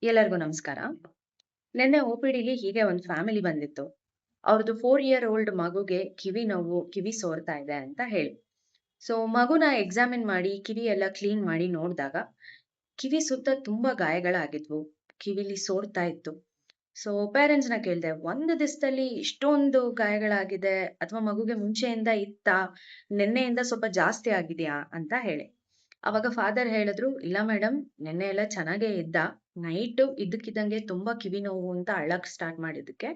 ಎಲ್ಲರಿಗೂ ನಮಸ್ಕಾರ. ನಿನ್ನೆ OPDಲಿ ಹೀಗೆ ಒಂದು ಫ್ಯಾಮಿಲಿ ಬಂದಿತ್ತು. ಅವ್ರದ್ದು 4 ಓಲ್ಡ್ ಮಗುಗೆ ಕಿವಿ ನೋವು, ಕಿವಿ ಸೋರ್ತಾ ಇದೆ ಅಂತ ಹೇಳಿ. ಸೊ ಮಗುನ ಎಕ್ಸಾಮಿನ್ ಮಾಡಿ ಕಿವಿ ಎಲ್ಲ ಕ್ಲೀನ್ ಮಾಡಿ ನೋಡ್ದಾಗ, ಕಿವಿ ಸುತ್ತ ತುಂಬಾ ಗಾಯಗಳಾಗಿದ್ವು. ಕಿವಿಲಿ ಸೋರ್ತಾ ಇತ್ತು. ಸೊ ಪೇರೆಂಟ್ಸ್‌ನ ಕೇಳ್ದೆ, "ಒಂದು ದಿವಸದಲ್ಲಿ ಇಷ್ಟೊಂದು ಗಾಯಗಳಾಗಿದೆ ಅಥವಾ ಮಗುಗೆ ಮುಂಚೆಯಿಂದ ಇತ್ತಾ? ನಿನ್ನೆಯಿಂದ ಸ್ವಲ್ಪ ಜಾಸ್ತಿ ಆಗಿದೆಯಾ?" ಅಂತ ಹೇಳಿ. ಅವಾಗ ಫಾದರ್ ಹೇಳಿದ್ರು, "ಇಲ್ಲ ಮೇಡಮ್, ನೆನ್ನೆ ಎಲ್ಲ ಚೆನ್ನಾಗೇ ಇದ್ದ. ನೈಟು ಇದ್ದಕ್ಕಿದ್ದಂಗೆ ತುಂಬಾ ಕಿವಿ ನೋವು ಅಂತ ಅಳಕ್ ಸ್ಟಾರ್ಟ್ ಮಾಡಿದ್ದಕ್ಕೆ,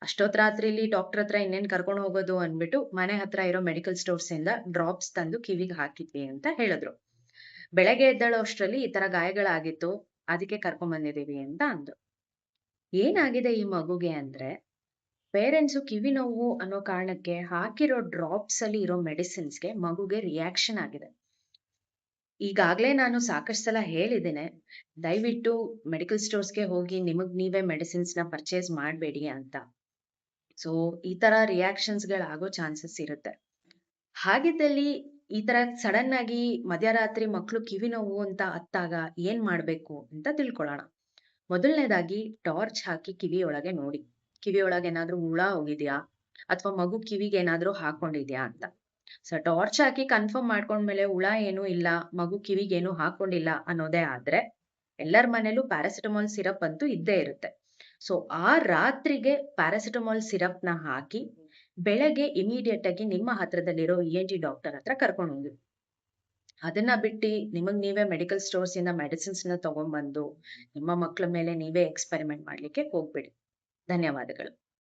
ಅಷ್ಟೊತ್ ರಾತ್ರಿಲಿ ಡಾಕ್ಟರ್ ಹತ್ರ ಇನ್ನೇನ್ ಕರ್ಕೊಂಡ್ ಹೋಗೋದು ಅಂದ್ಬಿಟ್ಟು ಮನೆ ಹತ್ರ ಇರೋ ಮೆಡಿಕಲ್ ಸ್ಟೋರ್ಸ್ ಇಂದ ಡ್ರಾಪ್ಸ್ ತಂದು ಕಿವಿಗ್ ಹಾಕಿದ್ವಿ" ಅಂತ ಹೇಳಿದ್ರು. ಬೆಳಗ್ಗೆ ಎದ್ದೇಳೋ ಅಷ್ಟ್ರಲ್ಲಿ ಈ ತರ ಗಾಯಗಳಾಗಿತ್ತು. ಅದಕ್ಕೆ ಕರ್ಕೊಂಡ್ ಬಂದಿದೀವಿ ಅಂತ ಅಂದ್ರು. ಏನಾಗಿದೆ ಈ ಮಗುಗೆ ಅಂದ್ರೆ, ಪೇರೆಂಟ್ಸು ಕಿವಿ ನೋವು ಅನ್ನೋ ಕಾರಣಕ್ಕೆ ಹಾಕಿರೋ ಡ್ರಾಪ್ಸ್ ಅಲ್ಲಿ ಇರೋ ಮೆಡಿಸಿನ್ಸ್‌ಗೆ ಮಗುಗೆ ರಿಯಾಕ್ಷನ್ ಆಗಿದೆ. ಈಗಾಗ್ಲೇ ನಾನು ಸಾಕಷ್ಟ್ ಸಲ ಹೇಳಿದ್ದೇನೆ. ದಯವಿಟ್ಟು ಮೆಡಿಕಲ್ ಸ್ಟೋರ್ಸ್‌ಗೆ ಹೋಗಿ ನಿಮಗ್ ನೀವೇ ಮೆಡಿಸಿನ್ಸ್‌ನ ಪರ್ಚೇಸ್ ಮಾಡ್ಬೇಡಿ ಅಂತ. ಸೊ ಈ ತರ ರಿಯಾಕ್ಷನ್ಸ್‌ಗಳಾಗೋ ಚಾನ್ಸಸ್ ಇರುತ್ತೆ. ಹಾಗಿದ್ದಲ್ಲಿ ಈ ತರ ಸಡನ್ ಆಗಿ ಮಧ್ಯರಾತ್ರಿ ಮಕ್ಳು ಕಿವಿ ನೋವು ಅಂತ ಅತ್ತಾಗ ಏನ್ ಮಾಡ್ಬೇಕು ಅಂತ ತಿಳ್ಕೊಳ್ಳೋಣ. ಮೊದಲನೇದಾಗಿ ಟಾರ್ಚ್ ಹಾಕಿ ಕಿವಿಯೊಳಗೆ ನೋಡಿ. ಕಿವಿಯೊಳಗೆ ಏನಾದ್ರೂ ಹುಳ ಹೋಗಿದ್ಯಾ? ಅಥವಾ ಮಗು ಕಿವಿಗೆ ಏನಾದ್ರೂ ಹಾಕೊಂಡಿದ್ಯಾ ಅಂತ. ಸೊ ಟಾರ್ಚ್ ಹಾಕಿ ಕನ್ಫರ್ಮ್ ಮಾಡ್ಕೊಂಡ್ಮೇಲೆ ಹುಳ ಏನೂ ಇಲ್ಲ, ಮಗು ಕಿವಿಗೇನು ಹಾಕೊಂಡಿಲ್ಲ ಅನ್ನೋದೇ ಆದ್ರೆ, ಎಲ್ಲರ ಮನೇಲೂ ಪ್ಯಾರಾಸಿಟಮಾಲ್ ಸಿರಪ್ ಅಂತೂ ಇದ್ದೇ ಇರುತ್ತೆ. ಸೊ ಆ ರಾತ್ರಿಗೆ ಪ್ಯಾರಾಸಿಟಮಾಲ್ ಸಿರಪ್‌ನ ಹಾಕಿ, ಬೆಳಗ್ಗೆ ಇಮಿಡಿಯೇಟ್ ಆಗಿ ನಿಮ್ಮ ಹತ್ರದಲ್ಲಿರೋ ENT ಡಾಕ್ಟರ್ ಹತ್ರ ಕರ್ಕೊಂಡ್ ಹೋಗಿ. ಅದನ್ನ ಬಿಟ್ಟು ನಿಮಗ್ ನೀವೇ ಮೆಡಿಕಲ್ ಸ್ಟೋರ್ಸ್ ಇಂದ ಮೆಡಿಸಿನ್ಸ್‌ನ ತಗೊಂಡ್ಬಂದು, ನಿಮ್ಮ ಮಕ್ಳ ಮೇಲೆ ನೀವೇ ಎಕ್ಸ್‌ಪೆರಿಮೆಂಟ್ ಮಾಡ್ಲಿಕ್ಕೆ ಹೋಗ್ಬೇಡಿ. ಧನ್ಯವಾದಗಳು.